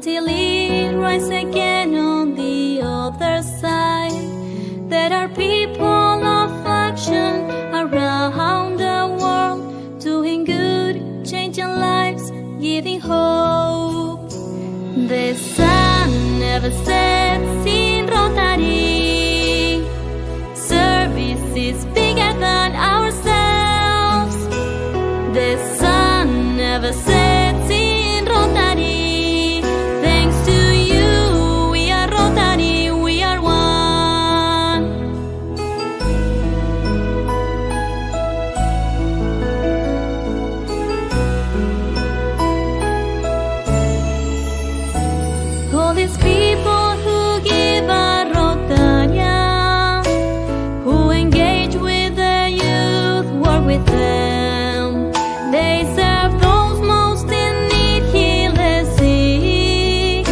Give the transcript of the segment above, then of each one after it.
until it rises again on the other side. There are people of action around the world, doing good, changing lives, giving hope. The sun never sets in Rotary. Service is bigger than ourselves. The sun never sets in Rotary. Thanks to you, we are Rotary, we are one. All these people who give a Rotarian, who engage with the youth, work with them. They serve those most in need, heal the sick,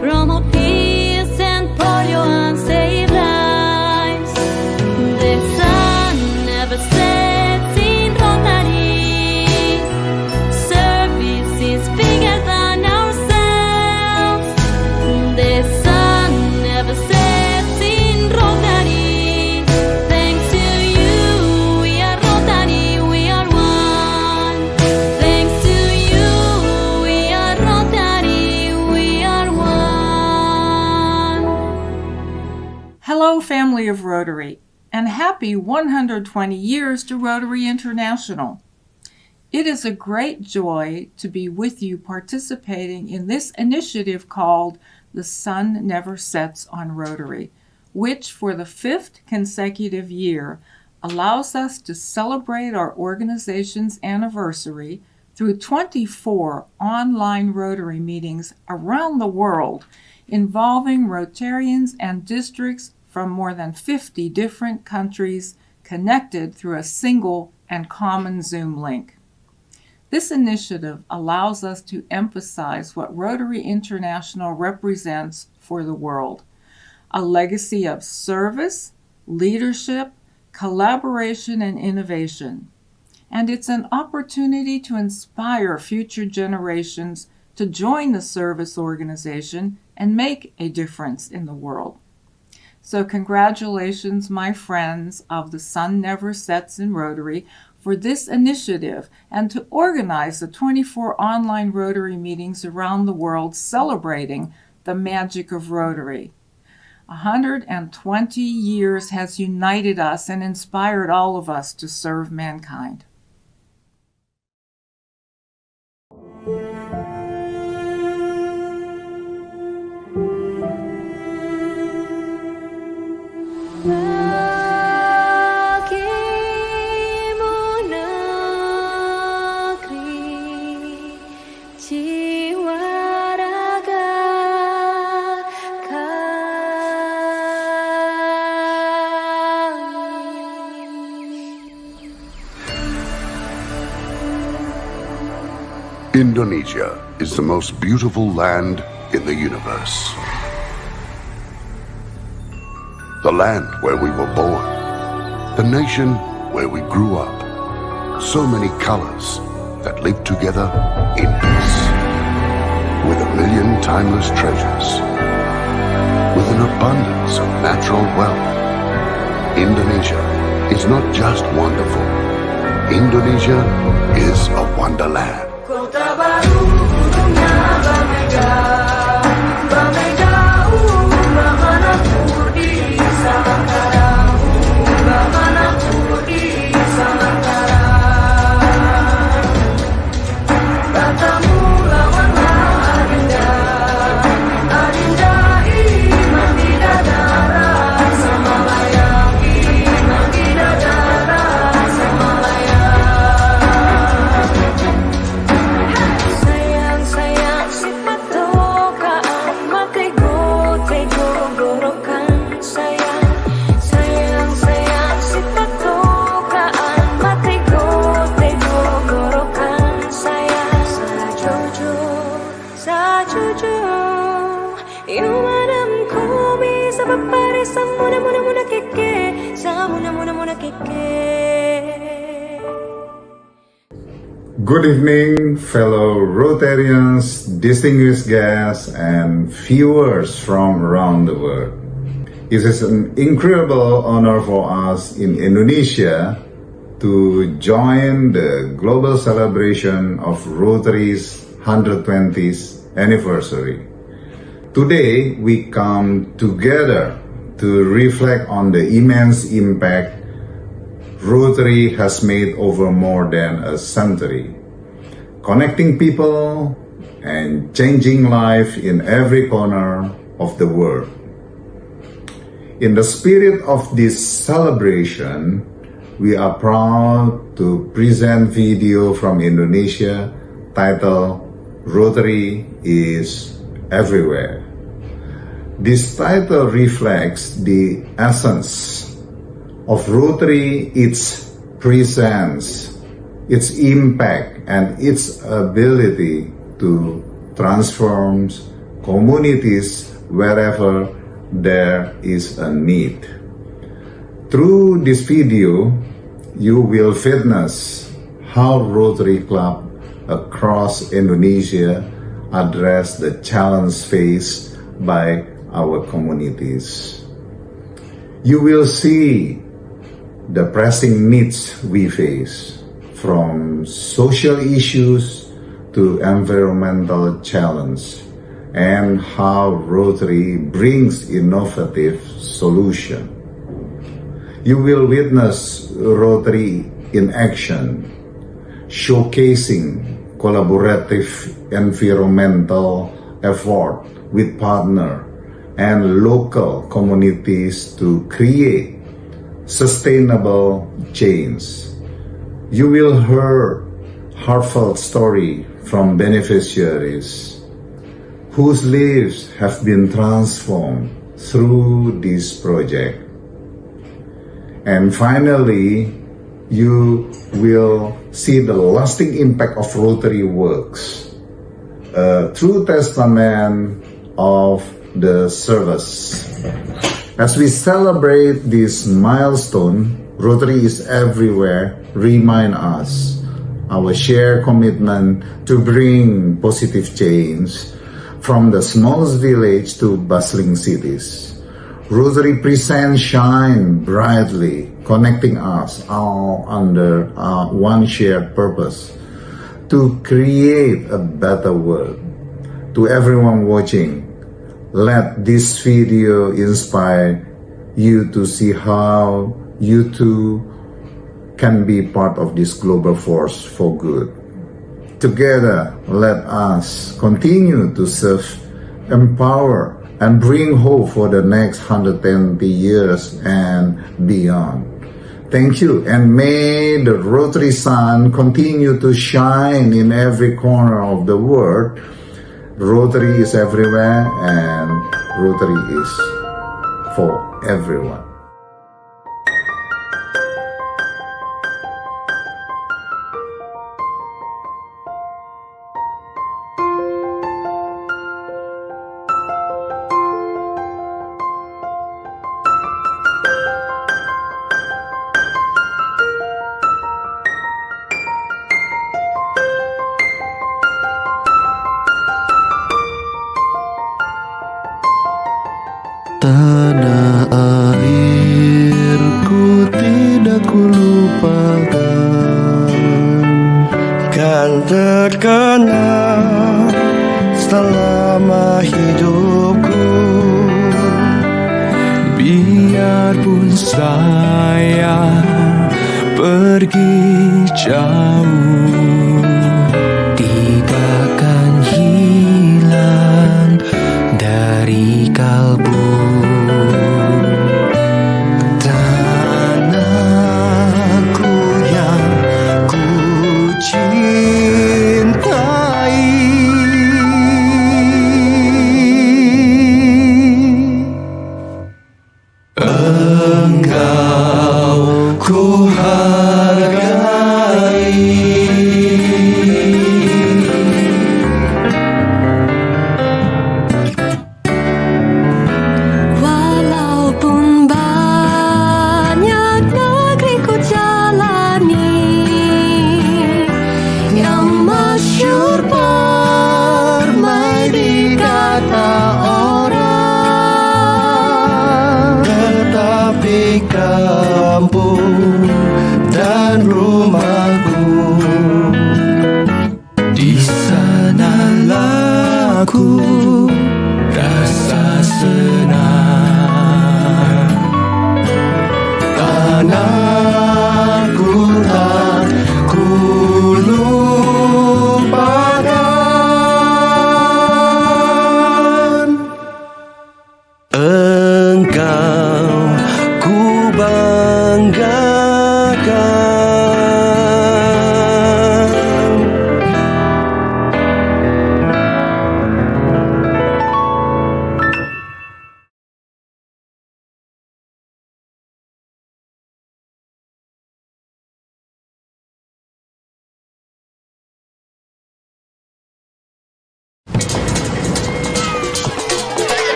promote peace and polio and save lives. The sun never sets in Rotary. Service is bigger than ourselves. The sun never sets in Rotary. Thanks to you, we are Rotary, we are one. Thanks to you, we are Rotary, we are one. Hello, family of Rotary, and happy 120 years to Rotary International. It is a great joy to be with you participating in this initiative called The Sun Never Sets on Rotary, which for the 5th consecutive year allows us to celebrate our organization's anniversary through 24 online Rotary meetings around the world involving Rotarians and districts from more than 50 different countries connected through a single and common Zoom link. This initiative allows us to emphasize what Rotary International represents for the world: a legacy of service, leadership, collaboration, and innovation. And it's an opportunity to inspire future generations to join the service organization and make a difference in the world. So congratulations, my friends of The Sun Never Sets in Rotary, for this initiative and to organize the 24 online Rotary meetings around the world celebrating the magic of Rotary. 120 years has united us and inspired all of us to serve mankind. Bagimu negeri, jiwa raga kami. Indonesia is the most beautiful land in the universe. The land where we were born, the nation where we grew up. So many colors that live together in peace. With a million timeless treasures, with an abundance of natural wealth. Indonesia is not just wonderful. Indonesia is a wonderland. Kota baru gunungnya berbeda, berbeda bahkan aku di Samantara, bahkan aku di Samantara. Katamu lawanlah Adinda, Adinda iman tidak ada rasa layak, iman tidak ada rasa layak. Sayang, sayang, sifat tokaan matego, tego gorokan. Sayang, sayang, sayang, sifat tokaan matego, tego gorokan. Sayang, sajojo, inumanamku bisa berpari samuna keke, samuna keke. Good evening, fellow Rotarians, distinguished guests, and viewers from around the world. It is an incredible honor for us in Indonesia to join the global celebration of Rotary's 120th anniversary. Today, we come together to reflect on the immense impact Rotary has made over more than a century, connecting people and changing life in every corner of the world. In the spirit of this celebration, we are proud to present video from Indonesia titled Rotary is Everywhere. This title reflects the essence of Rotary, its presence, its impact, and its ability to transform communities wherever there is a need. Through this video, you will witness how Rotary Club across Indonesia address the challenge faced by our communities. You will see the pressing needs we face, from social issues to environmental challenge, and how Rotary brings innovative solution. You will witness Rotary in action, showcasing collaborative environmental effort with partner and local communities to create sustainable change. You will hear heartfelt story from beneficiaries whose lives have been transformed through this project. And finally, you will see the lasting impact of Rotary works, a true testament of the service. As we celebrate this milestone, Rotary is Everywhere remind us our shared commitment to bring positive change from the smallest village to bustling cities. Rotary presents shine brightly, connecting us all under one shared purpose, to create a better world. To everyone watching, let this video inspire you to see how you too can be part of this global force for good. Together, let us continue to serve, empower, and bring hope for the next 120 years and beyond. Thank you, and may the Rotary sun continue to shine in every corner of the world. Rotary is everywhere, and Rotary is for everyone. Tanah airku tidak kulupakan, kan terkenang selama hidupku. Biarpun saya pergi jauh, tidakkan hilang dari kalbu. Tanahku yang ku cintai, engkau ku hargai.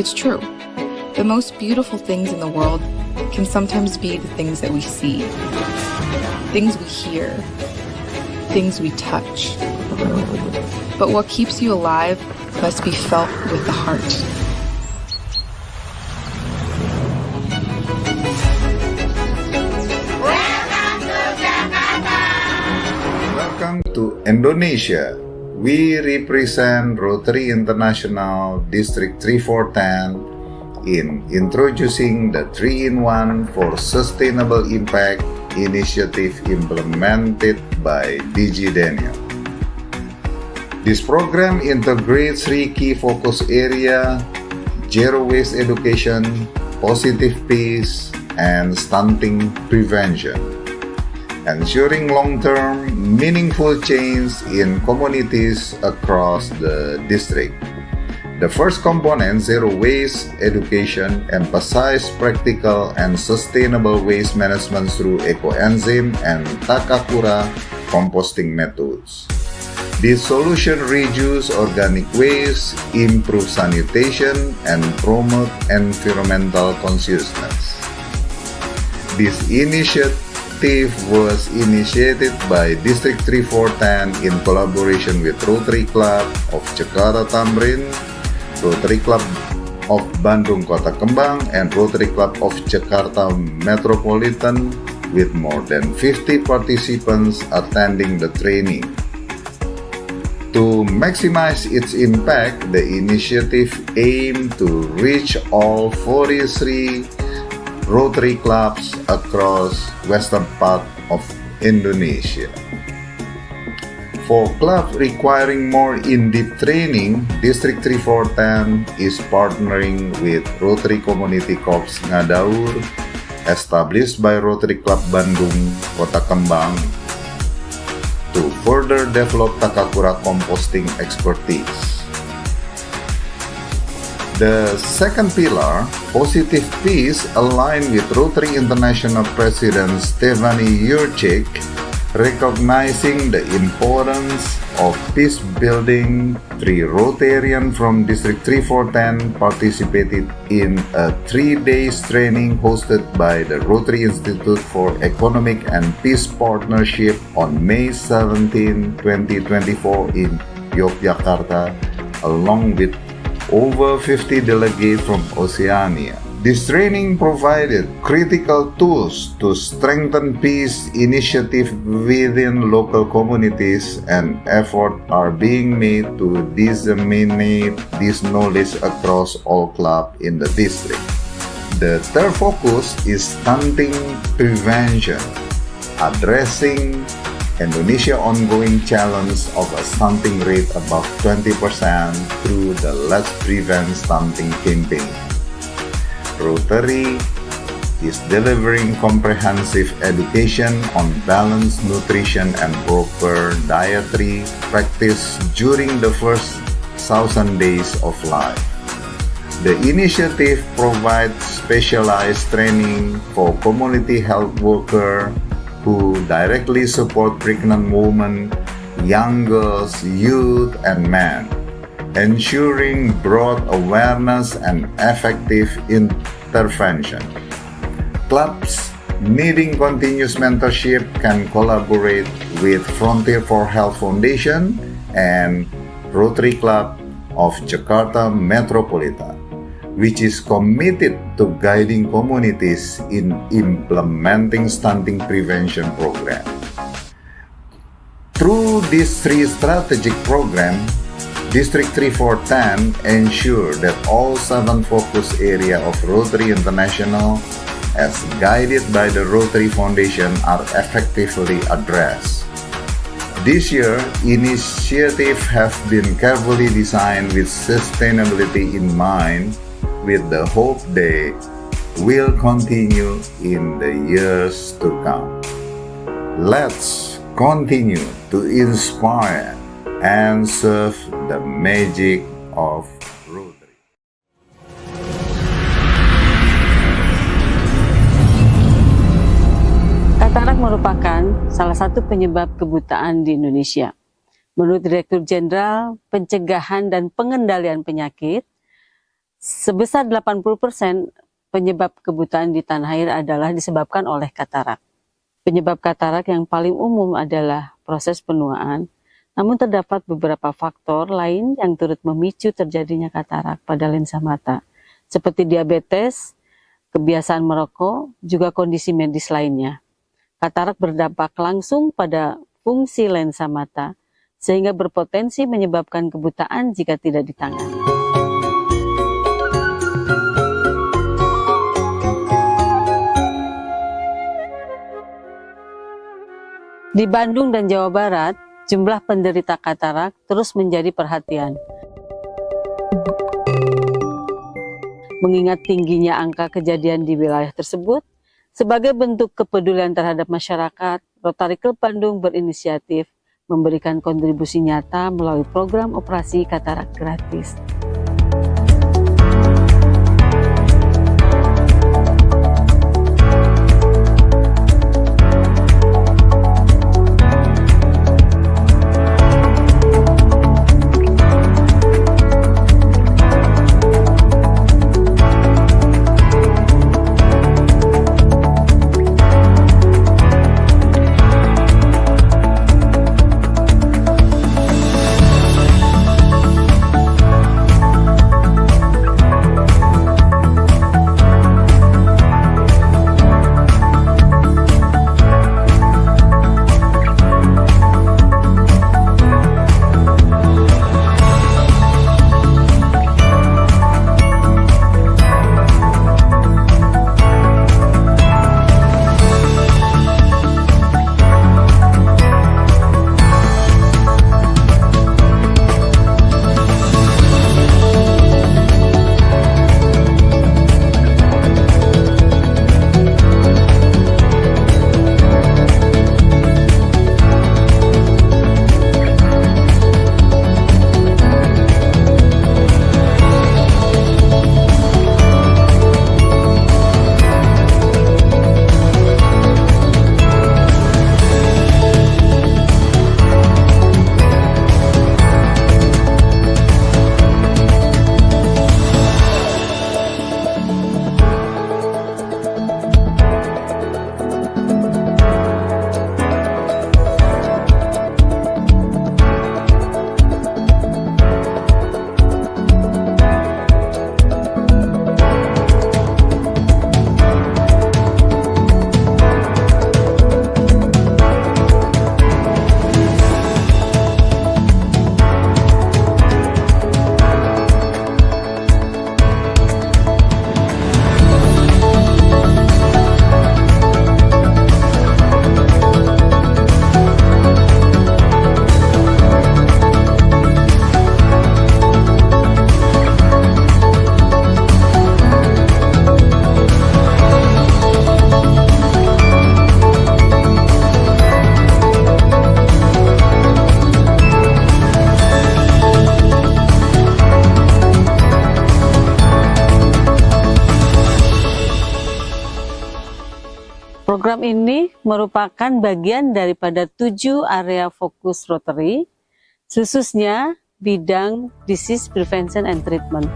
It's true. The most beautiful things in the world can sometimes be the things that we see, things we hear, things we touch. But what keeps you alive must be felt with the heart. Welcome to Indonesia. We represent Rotary International District 3410 in introducing the 3-in-1 for Sustainable Impact initiative implemented by DG Daniel. This program integrates 3 key focus areas: zero waste education, positive peace, and stunting prevention, ensuring long-term, meaningful change in communities across the district. The first component, zero waste education, emphasizes practical and sustainable waste management through ecoenzyme and Takakura composting methods. This solution reduces organic waste, improve sanitation, and promote environmental consciousness. This initiative was initiated by District 3410 in collaboration with Rotary Club of Jakarta Tamrin, Rotary Club of Bandung Kota Kembang, and Rotary Club of Jakarta Metropolitan, with more than 50 participants attending the training. To maximize its impact, the initiative aimed to reach all 43 Rotary clubs across western part of Indonesia. For clubs requiring more in-depth training, District 3410 is partnering with Rotary Community Corps Ngadaur, established by Rotary Club Bandung Kota Kembang, to further develop Takakura composting expertise. The second pillar, positive peace, aligned with Rotary International President Stefani Jurczyk, recognizing the importance of peace building. 3 Rotarians from District 3410 participated in a 3-day training hosted by the Rotary Institute for Economic and Peace Partnership on May 17, 2024 in Yogyakarta, along with over 50 delegates from Oceania. This training provided critical tools to strengthen peace initiatives within local communities, and efforts are being made to disseminate this knowledge across all clubs in the district. The third focus is stunting prevention, addressing Indonesia's ongoing challenge of a stunting rate above 20% through the Let's Prevent Stunting campaign. Rotary is delivering comprehensive education on balanced nutrition and proper dietary practice during the first 1,000 days of life. The initiative provides specialized training for community health workers who directly support pregnant women, young girls, youth, and men, ensuring broad awareness and effective intervention. Clubs needing continuous mentorship can collaborate with Frontier for Health Foundation and Rotary Club of Jakarta Metropolitan, which is committed to guiding communities in implementing stunting prevention program. Through these 3 strategic programs, District 3410 ensure that all 7 focus areas of Rotary International, as guided by the Rotary Foundation, are effectively addressed. This year, initiatives have been carefully designed with sustainability in mind, with the hope they will continue in the years to come. Let's continue to inspire and serve the magic of Rotary. Katarak merupakan salah satu penyebab kebutaan di Indonesia. Menurut Direktur Jenderal Pencegahan dan Pengendalian Penyakit, Sebesar 80% penyebab kebutaan di tanah air adalah disebabkan oleh katarak. Penyebab katarak yang paling umum adalah proses penuaan, namun terdapat beberapa faktor lain yang turut memicu terjadinya katarak pada lensa mata, seperti diabetes, kebiasaan merokok, juga kondisi medis lainnya. Katarak berdampak langsung pada fungsi lensa mata, sehingga berpotensi menyebabkan kebutaan jika tidak ditangani. Di Bandung dan Jawa Barat, jumlah penderita katarak terus menjadi perhatian. Mengingat tingginya angka kejadian di wilayah tersebut, sebagai bentuk kepedulian terhadap masyarakat, Rotary Club Bandung berinisiatif memberikan kontribusi nyata melalui program operasi katarak gratis. Program ini merupakan bagian daripada 7 area fokus Rotary, khususnya bidang disease prevention and treatment.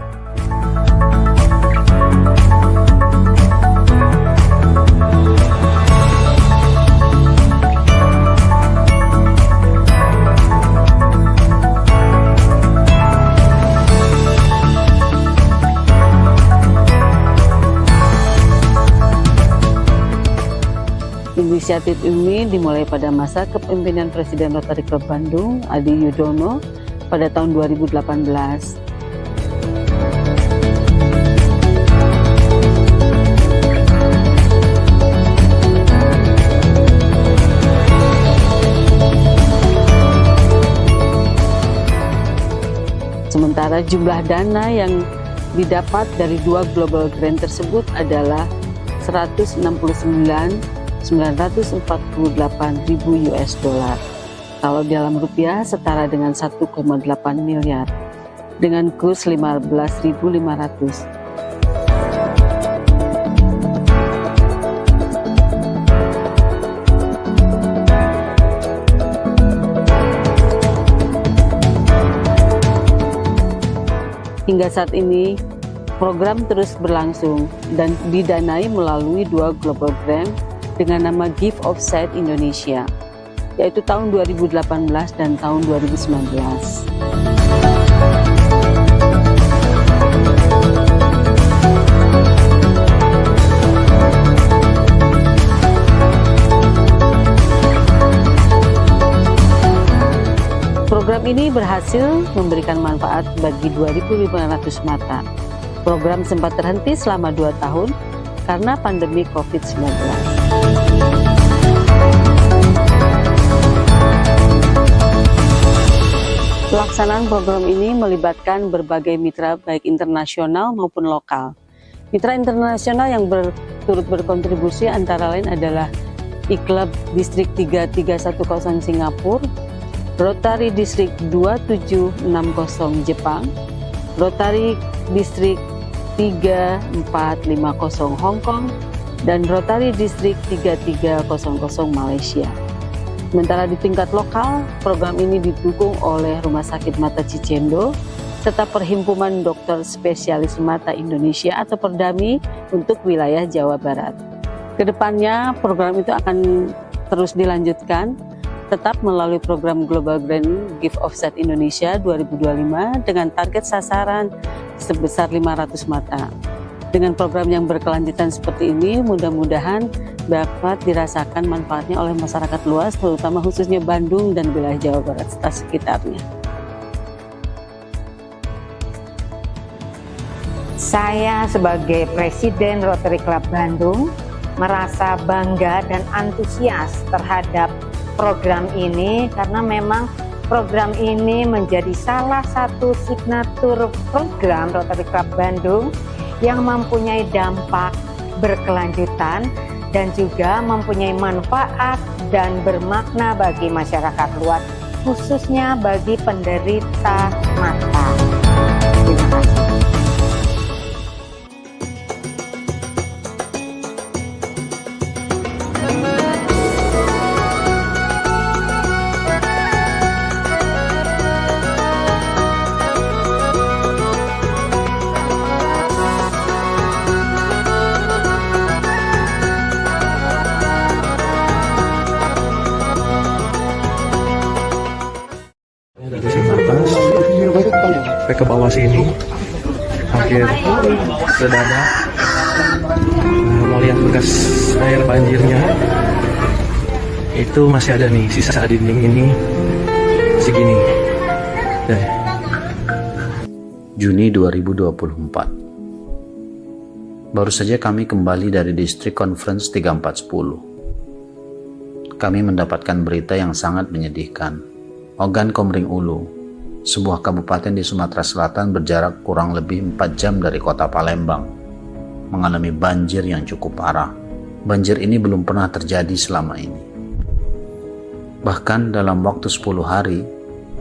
Inisiatif ini dimulai pada masa kepemimpinan Presiden Rotary Club Bandung, Adi Yudono, pada tahun 2018. Sementara jumlah dana yang didapat dari 2 global grant tersebut adalah 169.948.000 US dollar. Kalau dalam rupiah setara dengan 1,8 miliar dengan kurs 15.500. Hingga saat ini Program terus berlangsung dan didanai melalui 2 global grant dengan nama Gift of Sight Indonesia, yaitu tahun 2018 dan tahun 2019. Program ini berhasil memberikan manfaat bagi 2.500 mata. Program sempat terhenti selama 2 tahun karena pandemi COVID-19. Pelaksanaan program ini melibatkan berbagai mitra baik internasional maupun lokal. Mitra internasional yang turut berkontribusi antara lain adalah I-Club Distrik 3310 Singapura, Rotary Distrik 2760 Jepang, Rotary Distrik 3450 Hong Kong, dan Rotary Distrik 3300 Malaysia. Sementara di tingkat lokal, program ini didukung oleh Rumah Sakit Mata Cicendo serta Perhimpunan Dokter Spesialis Mata Indonesia atau Perdami untuk wilayah Jawa Barat. Kedepannya program itu akan terus dilanjutkan tetap melalui program Global Grant Gift of Sight Indonesia 2025 dengan target sasaran sebesar 500 mata. Dengan program yang berkelanjutan seperti ini, mudah-mudahan dapat dirasakan manfaatnya oleh masyarakat luas, terutama khususnya Bandung dan wilayah Jawa Barat serta sekitarnya. Saya sebagai Presiden Rotary Club Bandung merasa bangga dan antusias terhadap program ini karena memang program ini menjadi salah satu signatur program Rotary Club Bandung yang mempunyai dampak berkelanjutan dan juga mempunyai manfaat dan bermakna bagi masyarakat luas, khususnya bagi penderita mata. Terima kasih. Sampai ke bawah sini hampir sedada. Mau lihat bekas air banjirnya, itu masih ada nih sisa dinding ini segini. Juni 2024. Baru saja kami kembali dari District Conference 3410. Kami mendapatkan berita yang sangat menyedihkan. Ogan Komering Ulu, sebuah kabupaten di Sumatera Selatan berjarak kurang lebih 4 jam dari kota Palembang, mengalami banjir yang cukup parah. Banjir ini belum pernah terjadi selama ini. Bahkan dalam waktu 10 hari,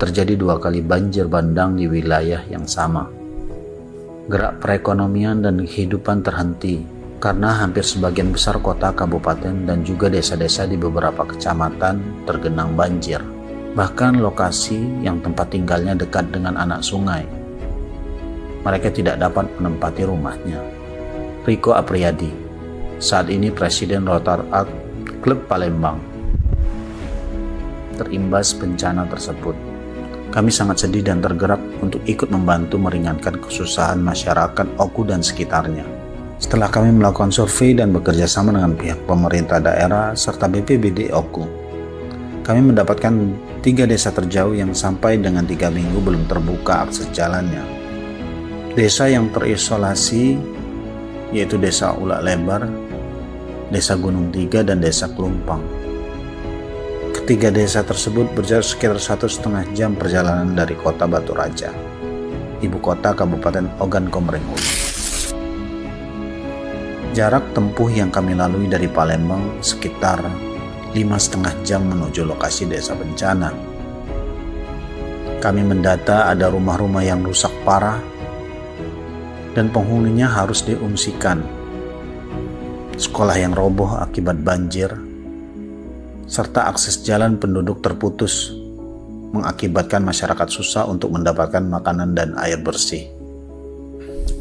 terjadi 2 kali banjir bandang di wilayah yang sama. Gerak perekonomian dan kehidupan terhenti karena hampir sebagian besar kota, kabupaten, dan juga desa-desa di beberapa kecamatan tergenang banjir. Bahkan lokasi yang tempat tinggalnya dekat dengan anak sungai, mereka tidak dapat menempati rumahnya. Riko Apriyadi, saat ini Presiden Rotary Club Palembang, terimbas bencana tersebut. Kami sangat sedih dan tergerak untuk ikut membantu meringankan kesusahan masyarakat Oku dan sekitarnya. Setelah kami melakukan survei dan bekerja sama dengan pihak pemerintah daerah serta BPBD Oku, kami mendapatkan 3 desa terjauh yang sampai dengan 3 minggu belum terbuka akses jalannya. Desa yang terisolasi yaitu Desa Ulak Lebar, Desa Gunung Tiga, dan Desa Kelumpang. Ketiga desa tersebut berjarak sekitar 1,5 jam perjalanan dari kota Batu Raja, ibu kota Kabupaten Ogan Komering Ulu. Jarak tempuh yang kami lalui dari Palembang sekitar 5,5 jam menuju lokasi desa bencana. Kami mendata ada rumah-rumah yang rusak parah dan penghuninya harus diungsikan, sekolah yang roboh akibat banjir, serta akses jalan penduduk terputus mengakibatkan masyarakat susah untuk mendapatkan makanan dan air bersih.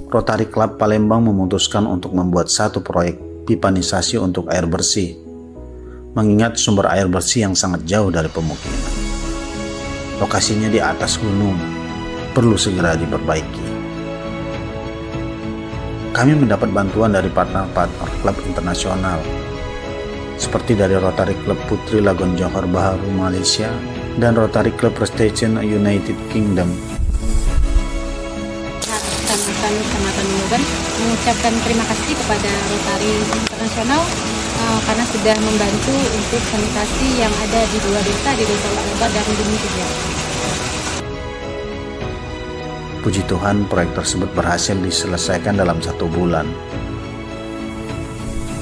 Rotary Club Palembang memutuskan untuk membuat satu proyek pipanisasi untuk air bersih, mengingat sumber air bersih yang sangat jauh dari pemukiman. Lokasinya di atas gunung, perlu segera diperbaiki. Kami mendapat bantuan dari partner-partner klub internasional, seperti dari Rotary Club Putri Lagon Johor Bahru Malaysia dan Rotary Club Prestation United Kingdom. Kecamatan Nunukan mengucapkan terima kasih kepada Rotary Internasional karena sudah membantu untuk sanitasi yang ada di dua desa, di Desa Lebar dan Bumi Tiga. Puji Tuhan, proyek tersebut berhasil diselesaikan dalam 1 bulan.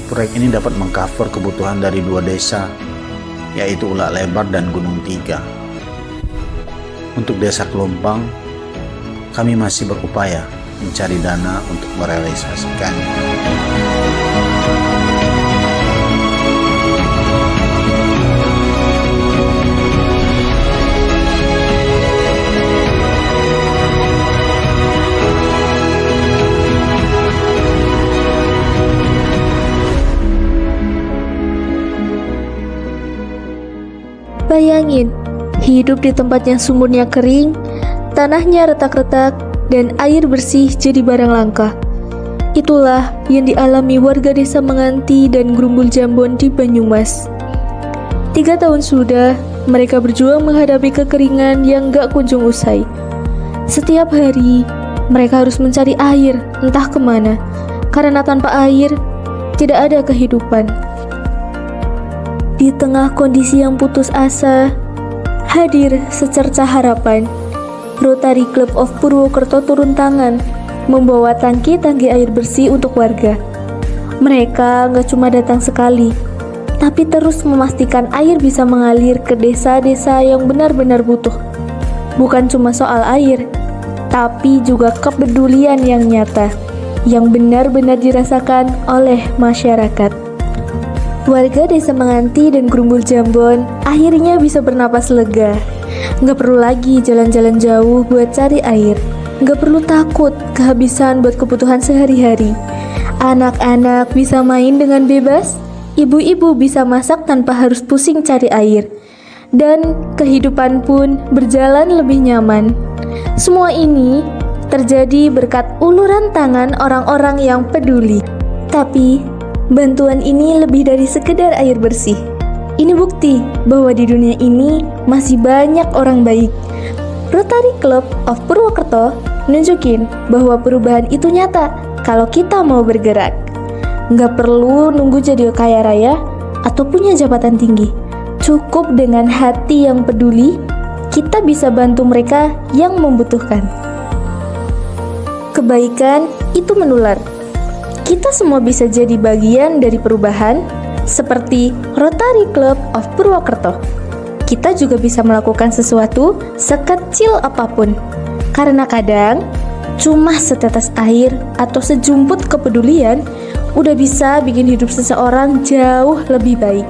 Proyek ini dapat mengcover kebutuhan dari 2 desa, yaitu Ulak Lebar dan Gunung Tiga. Untuk Desa Kelumpang, kami masih berupaya mencari dana untuk merealisasikannya. Bayangin, hidup di tempat yang sumurnya kering, tanahnya retak-retak, dan air bersih jadi barang langka. Itulah yang dialami warga desa Menganti dan Grumbul Jambon di Banyumas. 3 tahun sudah, mereka berjuang menghadapi kekeringan yang gak kunjung usai. Setiap hari, mereka harus mencari air, entah kemana, karena tanpa air, tidak ada kehidupan. Di tengah kondisi yang putus asa, hadir secercah harapan. Rotary Club of Purwokerto turun tangan, membawa tangki-tangki air bersih untuk warga. Mereka nggak cuma datang sekali, tapi terus memastikan air bisa mengalir ke desa-desa yang benar-benar butuh. Bukan cuma soal air, tapi juga kepedulian yang nyata, yang benar-benar dirasakan oleh masyarakat. Warga desa Menganti dan Grumbul Jambon akhirnya bisa bernapas lega. Nggak perlu lagi jalan-jalan jauh buat cari air. Nggak perlu takut kehabisan buat kebutuhan sehari-hari. Anak-anak bisa main dengan bebas. Ibu-ibu bisa masak tanpa harus pusing cari air. Dan kehidupan pun berjalan lebih nyaman. Semua ini terjadi berkat uluran tangan orang-orang yang peduli. Tapi bantuan ini lebih dari sekedar air bersih. Ini bukti bahwa di dunia ini masih banyak orang baik. Rotary Club of Purwokerto nunjukin bahwa perubahan itu nyata kalau kita mau bergerak. Nggak perlu nunggu jadi kaya raya atau punya jabatan tinggi. Cukup dengan hati yang peduli, kita bisa bantu mereka yang membutuhkan. Kebaikan itu menular. Kita semua bisa jadi bagian dari perubahan, seperti Rotary Club of Purwokerto. Kita juga bisa melakukan sesuatu sekecil apapun, karena kadang cuma setetes air atau sejumput kepedulian udah bisa bikin hidup seseorang jauh lebih baik.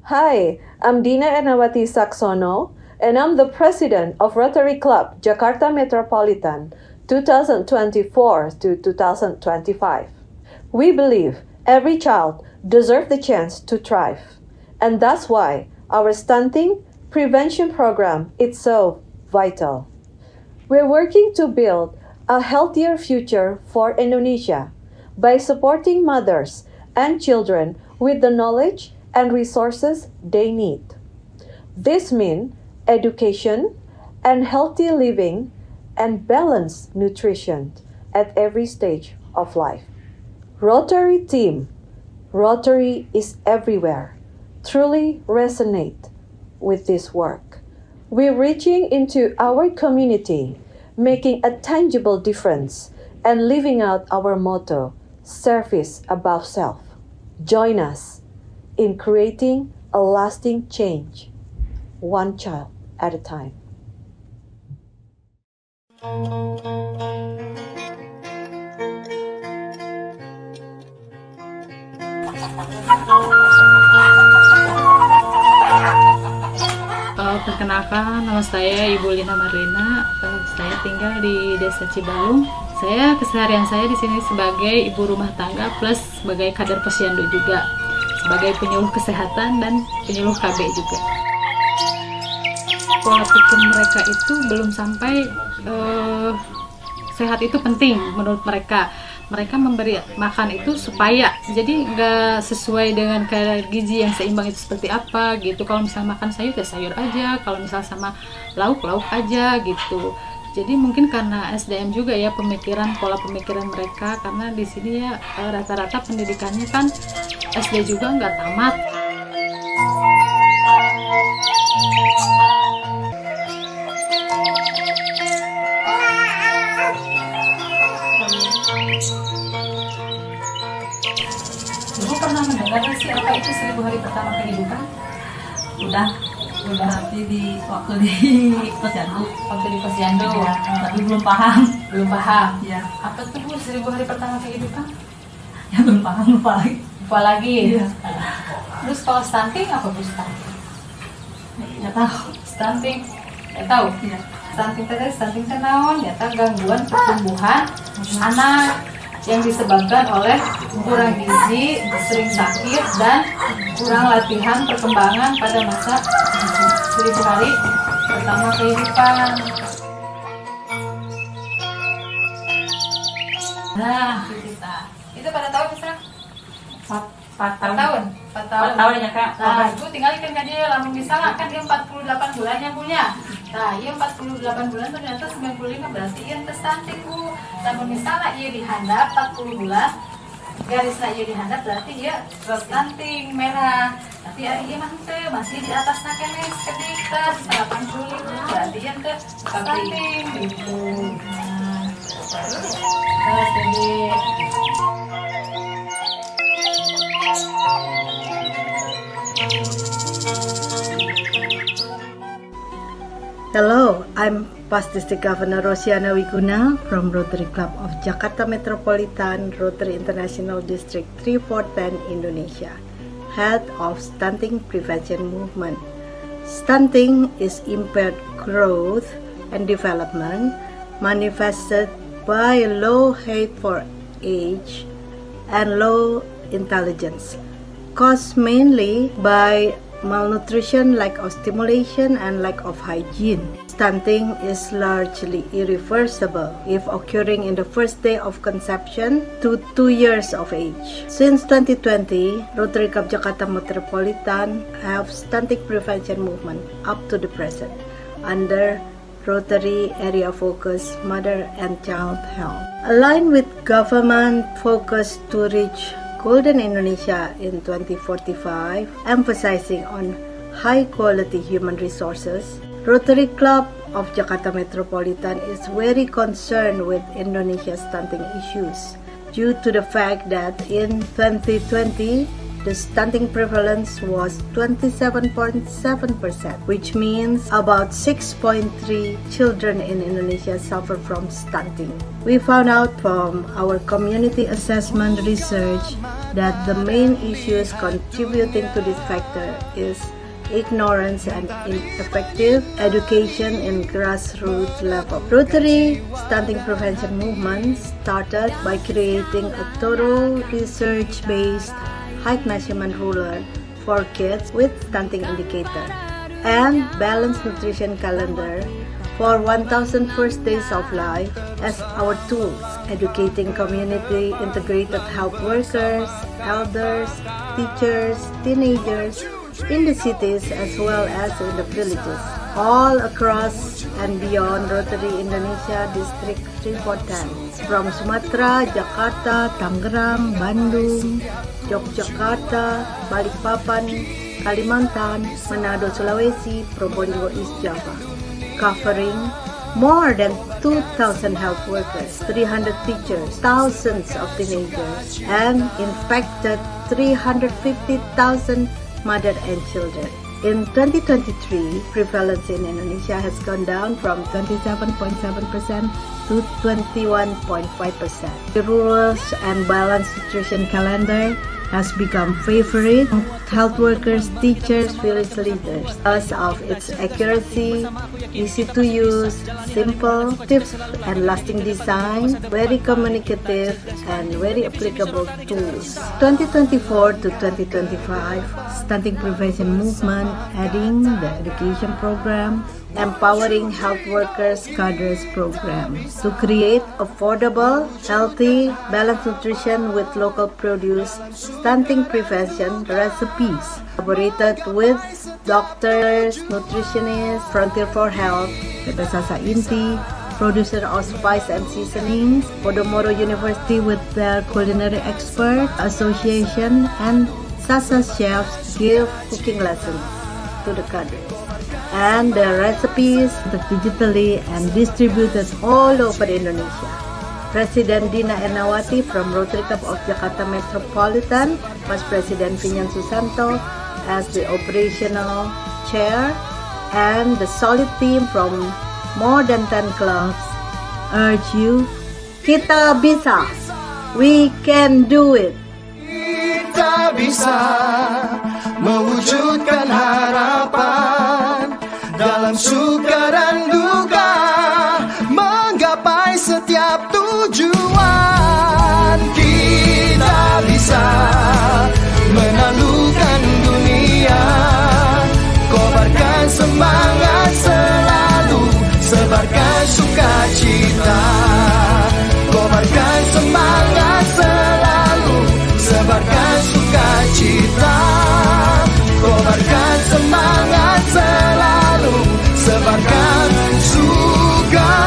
Hi, I'm Dina Ernawati Saksono, and I'm the president of Rotary Club Jakarta Metropolitan 2024 to 2025. We believe every child deserves the chance to thrive, and that's why our stunting prevention program is so vital. We're working to build a healthier future for Indonesia by supporting mothers and children with the knowledge and resources they need. This means education and healthy living and balanced nutrition at every stage of life. Rotary team, Rotary is everywhere, truly resonate with this work. We're reaching into our community, making a tangible difference and living out our motto, service above self. Join us in creating a lasting change, one child at a time. Perkenalkan, nama saya Ibu Lina Marlina. Saya tinggal di Desa Cibalung. Keseharian saya di sini sebagai ibu rumah tangga plus sebagai kader posyandu juga, sebagai penyuluh kesehatan dan penyuluh KB juga. Pola pikir mereka itu belum sampai sehat itu penting menurut mereka. Mereka memberi makan itu supaya jadi nggak sesuai dengan kadar gizi yang seimbang itu seperti apa gitu. Kalau misalnya makan sayur ya sayur aja, kalau misalnya sama lauk aja gitu. Jadi mungkin karena SDM juga ya pola pemikiran mereka, karena di sini ya rata-rata pendidikannya kan SD juga nggak tamat. Ibu pernah mendengar sih apa itu 1000 hari pertama kehidupan? Udah waktu di posyandu. Waktu di posyandu, ya, tapi belum paham. Ya. Apa tuh Bu 1000 hari pertama kehidupan? Ya belum paham, lupa lagi. Ya. Terus kalau stunting apa Bu stunting? Ya tahu. Stunting, ya tahu. Ya. Stunting naon? Ya tahu gangguan pertumbuhan anak yang disebabkan oleh kurang gizi, sering sakit, dan kurang latihan perkembangan pada masa 1000 hari pertama kehidupan. Nah, itu pada tahun bisa? 4 tahun. 4 tahun ya Kak. Nah, Ibu tinggal ikan dia lamun misalnya kan dia 48 bulannya punya. Nah, iya 48 bulan ternyata 95 berarti iya stunting Bu. Namun misalnya iya dihandap 40 bulan, garisnya iya dihandap berarti iya stunting merah. Tapi hari iya masih di atas nakenes ketika 85 berarti iya stunting gitu. Nah, terus jadi Hello, I'm Past District Governor Rosiana Wiguna from Rotary Club of Jakarta Metropolitan Rotary International District 3410 Indonesia, head of Stunting Prevention Movement. Stunting is impaired growth and development manifested by low height for age and low intelligence, caused mainly by malnutrition, lack of stimulation, and lack of hygiene. Stunting is largely irreversible if occurring in the first day of conception to 2 years of age. Since 2020, Rotary Club Jakarta Metropolitan have stunting prevention movement up to the present under Rotary Area Focus Mother and Child Health. Aligned with government focus to reach Golden Indonesia in 2045, emphasizing on high-quality human resources, Rotary Club of Jakarta Metropolitan is very concerned with Indonesia's stunting issues due to the fact that in 2020, the stunting prevalence was 27.7%, which means about 6.3 children in Indonesia suffer from stunting. We found out from our community assessment research that the main issues contributing to this factor is ignorance and ineffective education in grassroots level. Rotary Stunting Prevention Movement started by creating a thorough research-based height measurement ruler for kids with stunting indicator and balanced nutrition calendar for 1,000 first days of life as our tools, educating community integrated health workers, elders, teachers, teenagers, in the cities as well as in the villages, all across and beyond Rotary Indonesia District 3410, from Sumatera, Jakarta, Tangerang, Bandung, Yogyakarta, Balikpapan, Kalimantan, Manado, Sulawesi, Probolinggo, East Java, covering more than 2,000 health workers, 300 teachers, thousands of teenagers, and infected 350,000 mother and children. In 2023, prevalence in Indonesia has gone down from 27.7% to 21.5%. The rules and balanced nutrition calendar has become favorite of health workers, teachers, village leaders because of its accuracy, easy to use, simple, tips, and lasting design, very communicative, and very applicable tools. 2024 to 2025, Stunting Prevention Movement adding the education program, empowering health workers cadres program to create affordable, healthy, balanced nutrition with local produce, stunting prevention recipes, collaborated with doctors, nutritionists, Frontier for Health, PT Sasa Inti, producer of spice and seasonings, Podomoro University with their culinary expert association, and Sasa chefs give cooking lessons to the cadres. And the recipes are digitally and distributed all over Indonesia. President Dina Ernawati from Rotary Club of Jakarta Metropolitan, Vice President Vinyan Susanto as the operational chair, and the solid team from more than 10 clubs urge you, kita bisa, we can do it. Kita bisa mewujudkan harapan dalam suka dan duka, menggapai setiap tujuan. Kita bisa menaklukkan dunia, kobarkan semangat selalu, sebarkan sukacita, kobarkan semangat selalu, sebarkan sukacita, kobarkan semangat selalu, sebarkan sukacita.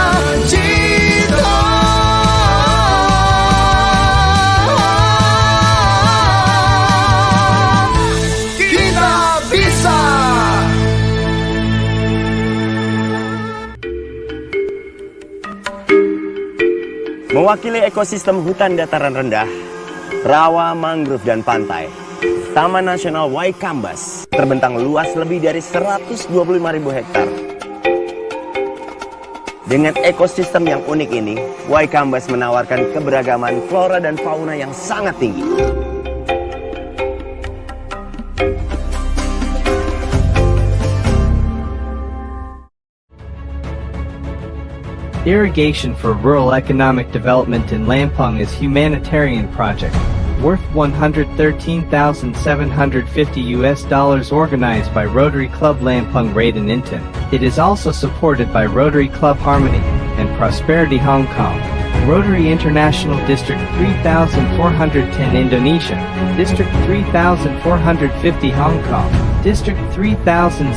Kita bisa. Mewakili ekosistem hutan dataran rendah, rawa, mangrove, dan pantai, Taman Nasional Waikambas terbentang luas lebih dari 125.000 hektar. Dengan ekosistem yang unik ini, Waikambas menawarkan keberagaman flora dan fauna yang sangat tinggi. Irrigation for Rural Economic Development in Lampung is humanitarian project worth $113,750 organized by Rotary Club Lampung Raden Inten. It is also supported by Rotary Club Harmony and Prosperity Hong Kong, Rotary International District 3410 Indonesia, District 3450 Hong Kong, District 3770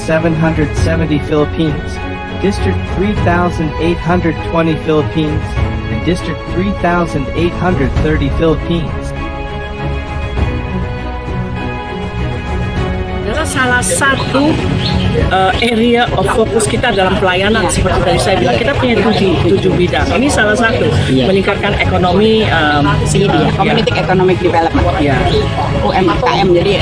Philippines, District 3820 Philippines, and District 3830 Philippines. salah satu area of focus kita dalam pelayanan. Seperti tadi saya bilang, kita punya tujuh bidang. Ini salah satu, meningkatkan ekonomi Community Economic Development, UMKM, jadi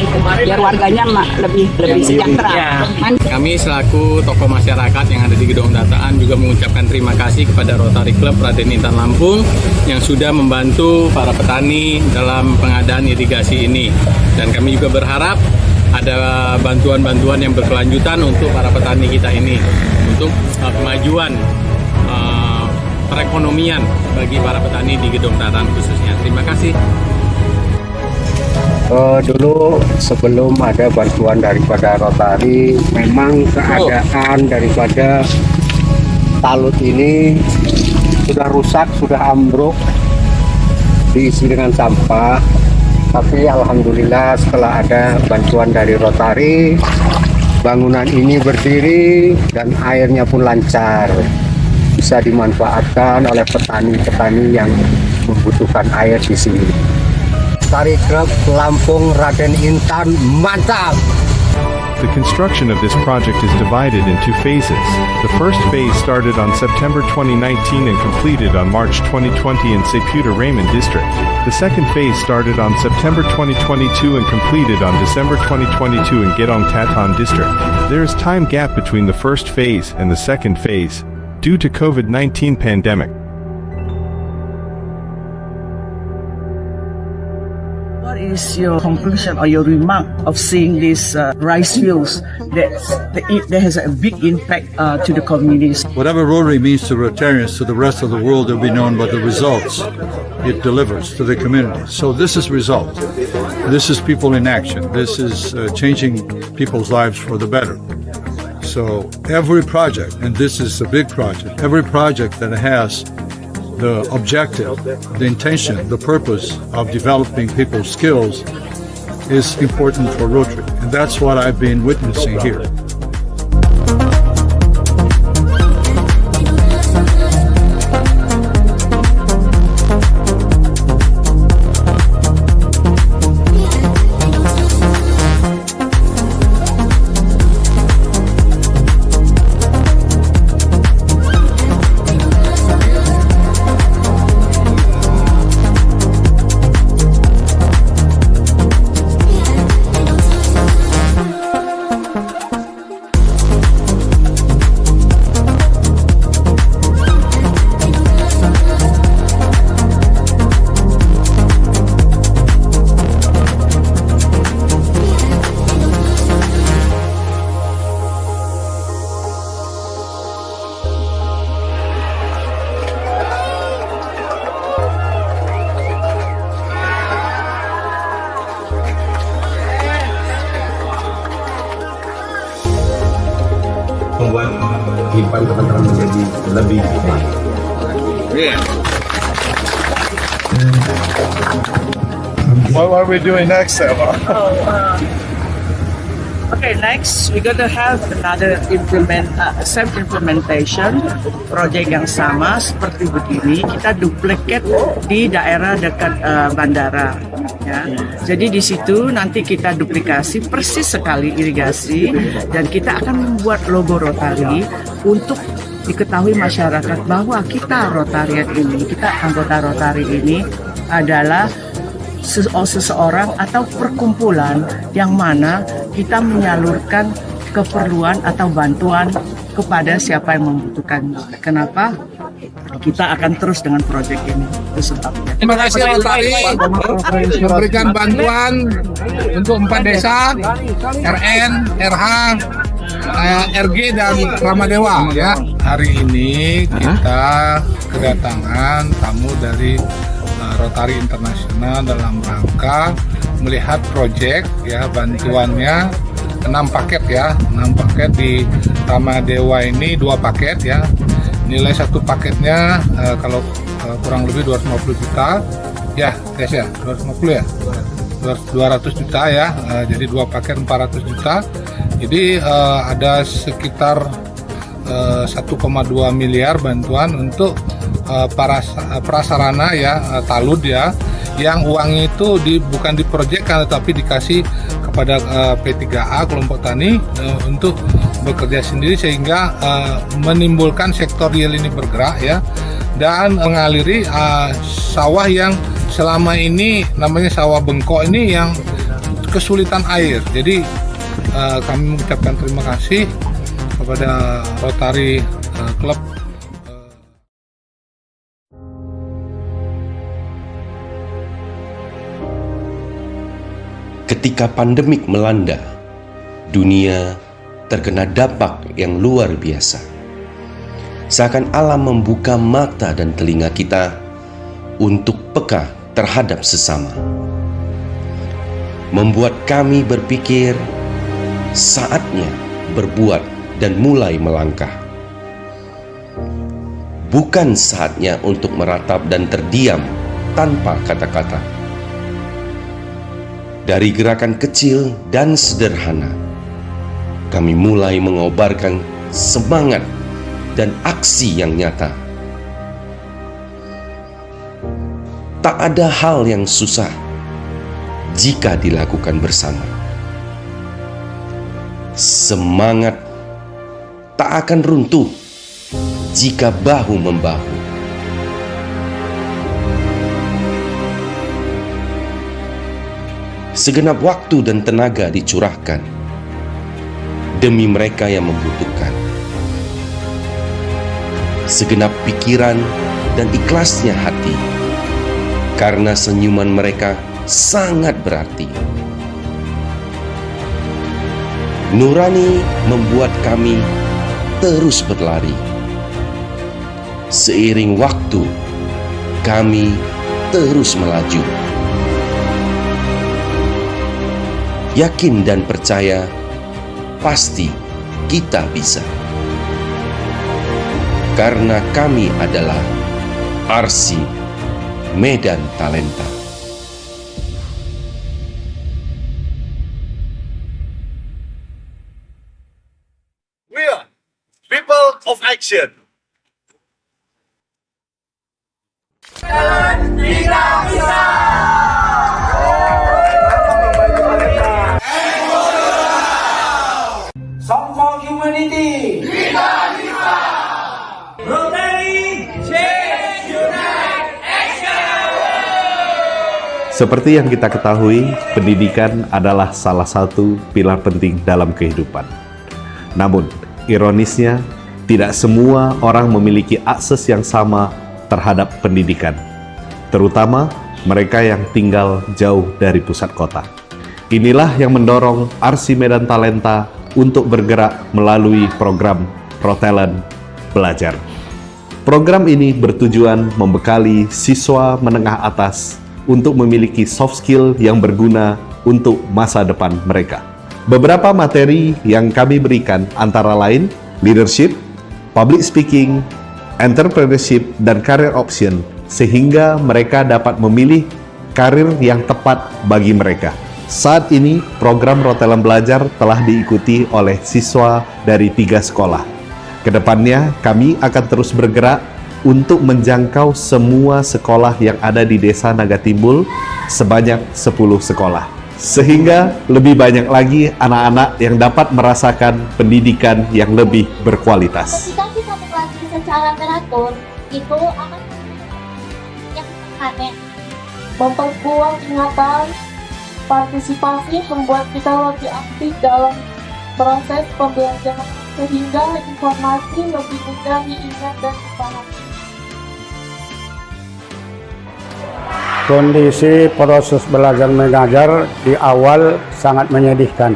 biar warganya lebih sejahtera. Kami selaku tokoh masyarakat yang ada di Gedung Dataan juga mengucapkan terima kasih kepada Rotary Club Raden Intan Lampung yang sudah membantu para petani dalam pengadaan irigasi ini. Dan kami juga berharap ada bantuan-bantuan yang berkelanjutan untuk para petani kita ini, untuk kemajuan perekonomian bagi para petani di Gedung Dataan khususnya. Terima kasih. Dulu sebelum ada bantuan daripada Rotary, memang keadaan daripada talut ini sudah rusak, sudah ambruk, diisi dengan sampah. Tapi alhamdulillah setelah ada bantuan dari Rotary, bangunan ini berdiri dan airnya pun lancar, bisa dimanfaatkan oleh petani-petani yang membutuhkan air di sini. Rotary Club Lampung Raden Intan, mantap! The construction of this project is divided in two phases. The first phase started on September 2019 and completed on March 2020 in Seputa Raymond District. The second phase started on September 2022 and completed on December 2022 in Gedong Tatan District. There is time gap between the first phase and the second phase due to COVID-19 pandemic. What is your conclusion or your remark of seeing these rice fields that has a big impact to the communities? Whatever Rotary means to Rotarians, to the rest of the world, will be known by the results it delivers to the community. So this is result. This is people in action. This is changing people's lives for the better. So every project, and this is a big project, every project that has the objective, the intention, the purpose of developing people's skills is important for Rotary. And that's what I've been witnessing here. Membuat kehidupan teman-teman menjadi lebih baik. What are we doing next, Eva? Okay, next we're gonna have another self-implementation project yang sama seperti begini. Kita duplicate di daerah dekat bandara. Ya. Jadi di situ nanti kita duplikasi persis sekali irigasi dan kita akan membuat logo Rotary untuk diketahui masyarakat bahwa kita Rotariat ini, kita anggota Rotary ini adalah seseorang atau perkumpulan yang mana kita menyalurkan keperluan atau bantuan kepada siapa yang membutuhkan. Kenapa? Kita akan terus dengan proyek ini. Itu sebabnya. Terima kasih Rotary memberikan bantuan untuk 4 desa, RN, RH, RG dan Ramadewa ya. Hari ini kita kedatangan tamu dari Rotary Internasional dalam rangka melihat proyek ya, bantuannya 6 paket ya, 6 paket di Ramadewa ini 2 paket ya. Nilai satu paketnya kalau kurang lebih 250 juta ya guys ya, 250 ya, 200 juta ya, jadi 2 paket 400 juta. Jadi ada sekitar 1,2 miliar bantuan untuk para prasarana ya, talud ya, yang uangnya itu bukan diproyekkan tetapi dikasih kepada P3A kelompok tani untuk bekerja sendiri sehingga menimbulkan sektor real ini bergerak ya, dan mengaliri sawah yang selama ini namanya sawah bengkok ini yang kesulitan air. Jadi kami mengucapkan terima kasih kepada Rotary Club. Ketika pandemik melanda, dunia terkena dampak yang luar biasa. Seakan alam membuka mata dan telinga kita untuk peka terhadap sesama. Membuat kami berpikir saatnya berbuat dan mulai melangkah. Bukan saatnya untuk meratap dan terdiam tanpa kata-kata. Dari gerakan kecil dan sederhana, kami mulai mengobarkan semangat dan aksi yang nyata. Tak ada hal yang susah jika dilakukan bersama. Semangat tak akan runtuh jika bahu-membahu. Segenap waktu dan tenaga dicurahkan demi mereka yang membutuhkan. Segenap pikiran dan ikhlasnya hati, karena senyuman mereka sangat berarti. Nurani membuat kami terus berlari. Seiring waktu, kami terus melaju. Yakin dan percaya, pasti kita bisa. Karena kami adalah RC Medan Talenta. We are people of action. Kita bisa. Song for Humanity. Kita bisa. Rotary Change Unite Action. Seperti yang kita ketahui, pendidikan adalah salah satu pilar penting dalam kehidupan. Namun, ironisnya, tidak semua orang memiliki akses yang sama terhadap pendidikan, terutama mereka yang tinggal jauh dari pusat kota. Inilah yang mendorong RC Medan Talenta untuk bergerak melalui program ProTalent Belajar. Program ini bertujuan membekali siswa menengah atas untuk memiliki soft skill yang berguna untuk masa depan mereka. Beberapa materi yang kami berikan antara lain leadership, public speaking, entrepreneurship, dan career option, sehingga mereka dapat memilih karir yang tepat bagi mereka. Saat ini, program Rotelan Belajar telah diikuti oleh siswa dari 3 sekolah. Kedepannya, kami akan terus bergerak untuk menjangkau semua sekolah yang ada di Desa Nagatimbul sebanyak 10 sekolah. Sehingga lebih banyak lagi anak-anak yang dapat merasakan pendidikan yang lebih berkualitas. Ketika kita berlatih secara teratur, itu akan yang aneh. Memperkuat ingatan, partisipasi membuat kita lebih aktif dalam proses pembelajaran sehingga informasi lebih mudah diingat dan dipahami. Kondisi proses belajar mengajar di awal sangat menyedihkan,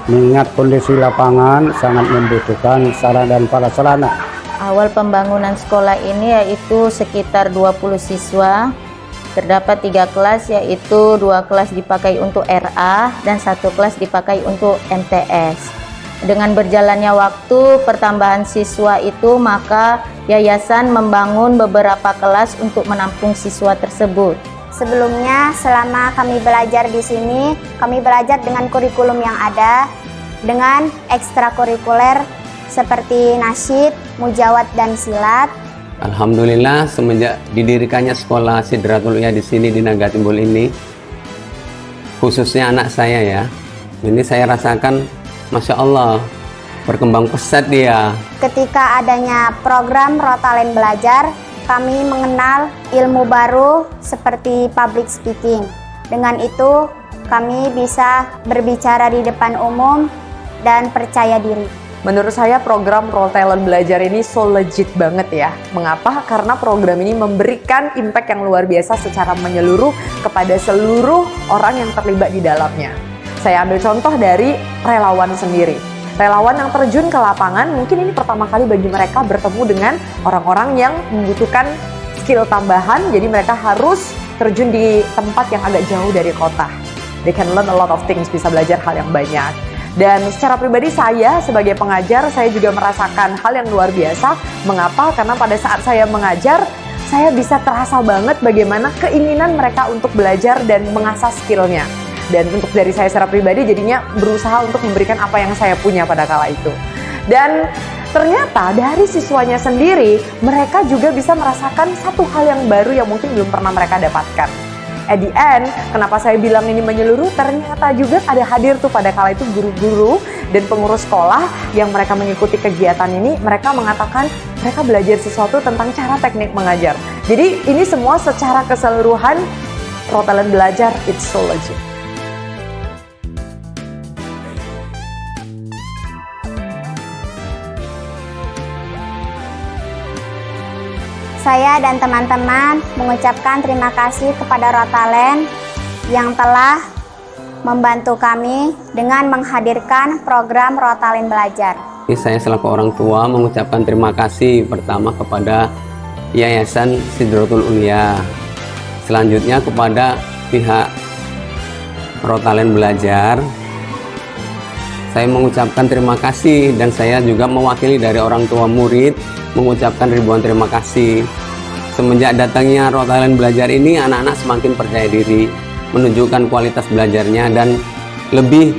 mengingat kondisi lapangan sangat membutuhkan sarana dan prasarana. Awal pembangunan sekolah ini yaitu sekitar 20 siswa. Terdapat 3 kelas, yaitu 2 kelas dipakai untuk RA dan 1 kelas dipakai untuk MTS. Dengan berjalannya waktu pertambahan siswa itu, maka yayasan membangun beberapa kelas untuk menampung siswa tersebut. Sebelumnya, selama kami belajar di sini, kami belajar dengan kurikulum yang ada, dengan ekstrakurikuler seperti nasyid, mujawad, dan silat, Alhamdulillah semenjak didirikannya sekolah Sidratul Ulia di sini di Naga Timbul ini, khususnya anak saya ya, ini saya rasakan Masya Allah berkembang pesat dia. Ketika adanya program Rotalen Belajar, kami mengenal ilmu baru seperti public speaking. Dengan itu, kami bisa berbicara di depan umum dan percaya diri. Menurut saya program Rotalen Belajar ini so legit banget ya. Mengapa? Karena program ini memberikan impact yang luar biasa secara menyeluruh kepada seluruh orang yang terlibat di dalamnya. Saya ambil contoh dari relawan sendiri. Relawan yang terjun ke lapangan, mungkin ini pertama kali bagi mereka bertemu dengan orang-orang yang membutuhkan skill tambahan, jadi mereka harus terjun di tempat yang agak jauh dari kota. They can learn a lot of things, bisa belajar hal yang banyak. Dan secara pribadi saya sebagai pengajar, saya juga merasakan hal yang luar biasa. Mengapa? Karena pada saat saya mengajar, saya bisa terasa banget bagaimana keinginan mereka untuk belajar dan mengasah skillnya. Dan untuk dari saya secara pribadi jadinya berusaha untuk memberikan apa yang saya punya pada kala itu. Dan ternyata dari siswanya sendiri, mereka juga bisa merasakan satu hal yang baru yang mungkin belum pernah mereka dapatkan. At the end, kenapa saya bilang ini menyeluruh, ternyata juga ada hadir tuh pada kala itu guru-guru dan pengurus sekolah yang mereka mengikuti kegiatan ini, mereka mengatakan mereka belajar sesuatu tentang cara teknik mengajar. Jadi ini semua secara keseluruhan, Rotalen Belajar, it's so legit. Saya dan teman-teman mengucapkan terima kasih kepada Rotalen yang telah membantu kami dengan menghadirkan program Rotalen Belajar. Saya selaku orang tua mengucapkan terima kasih pertama kepada Yayasan Sidratul Ulia, selanjutnya kepada pihak Rotalen Belajar. Saya mengucapkan terima kasih dan saya juga mewakili dari orang tua murid mengucapkan ribuan terima kasih. Semenjak datangnya Rotalen Belajar ini, anak-anak semakin percaya diri, menunjukkan kualitas belajarnya dan lebih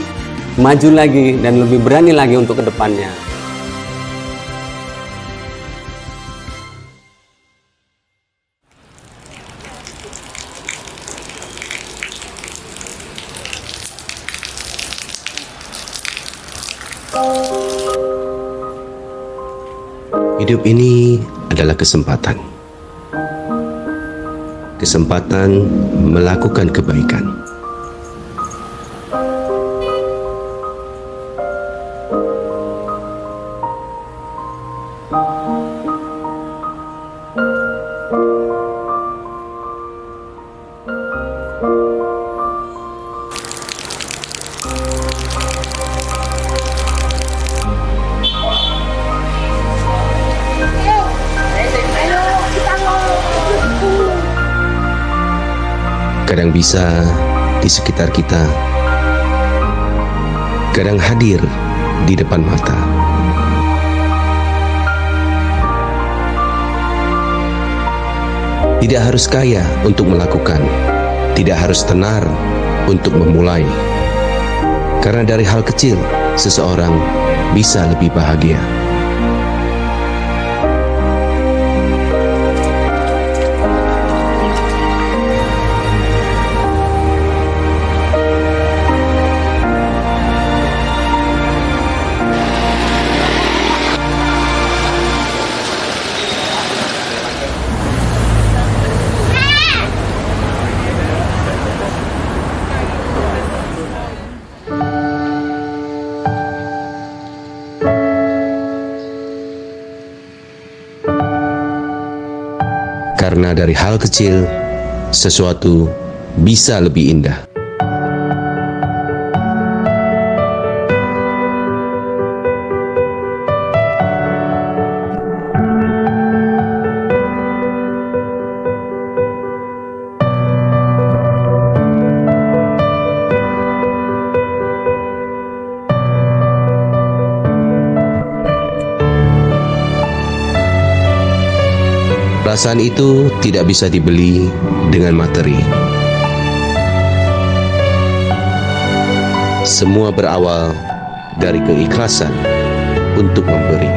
maju lagi dan lebih berani lagi untuk kedepannya. Hidup ini adalah kesempatan. Kesempatan melakukan kebaikan. Kadang bisa di sekitar kita, kadang hadir di depan mata. Tidak harus kaya untuk melakukan, tidak harus tenar untuk memulai. Karena dari hal kecil, seseorang bisa lebih bahagia. Karena dari hal kecil, sesuatu bisa lebih indah. Perasaan itu tidak bisa dibeli dengan materi. Semua berawal dari keikhlasan untuk memberi.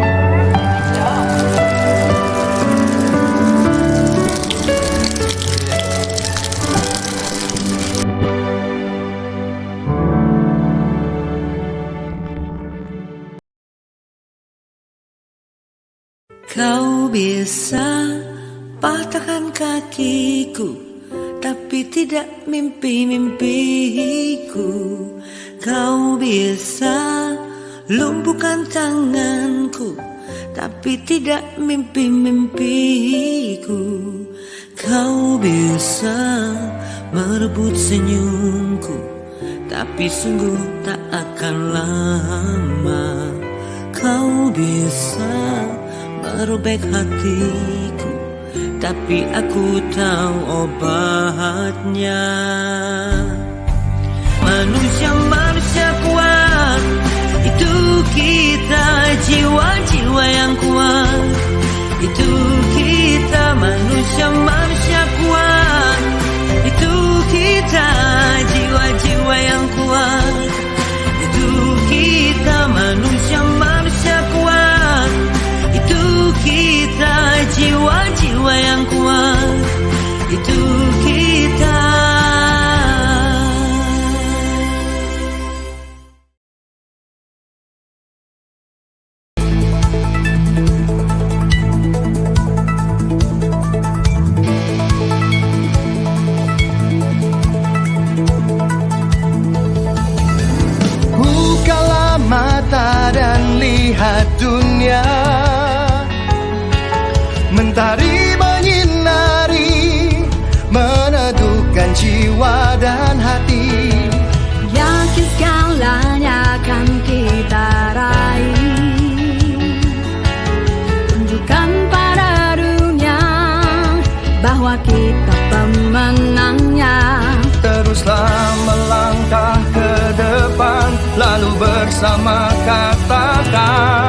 Kau bisa patahkan kakiku, tapi tidak mimpi-mimpiku. Kau bisa lumpuhkan tanganku, tapi tidak mimpi-mimpiku. Kau bisa merebut senyumku, tapi sungguh tak akan lama. Kau bisa merobek hatiku, tapi aku tahu obatnya. Manusia-manusia kuat, itu kita, jiwa-jiwa yang kuat. Itu kita, manusia-manusia kuat. Itu kita, jiwa-jiwa yang kuat. Itu kita, manusia-manusia kuat. Itu kita, jiwa-jiwa yang kuat. Itu kita. Bukalah mata dan lihat dunia, mentari menyinari, meneduhkan jiwa dan hati. Yakin segalanya akan kita raih. Tunjukkan pada dunia bahwa kita pemenangnya. Teruslah melangkah ke depan, lalu bersama katakan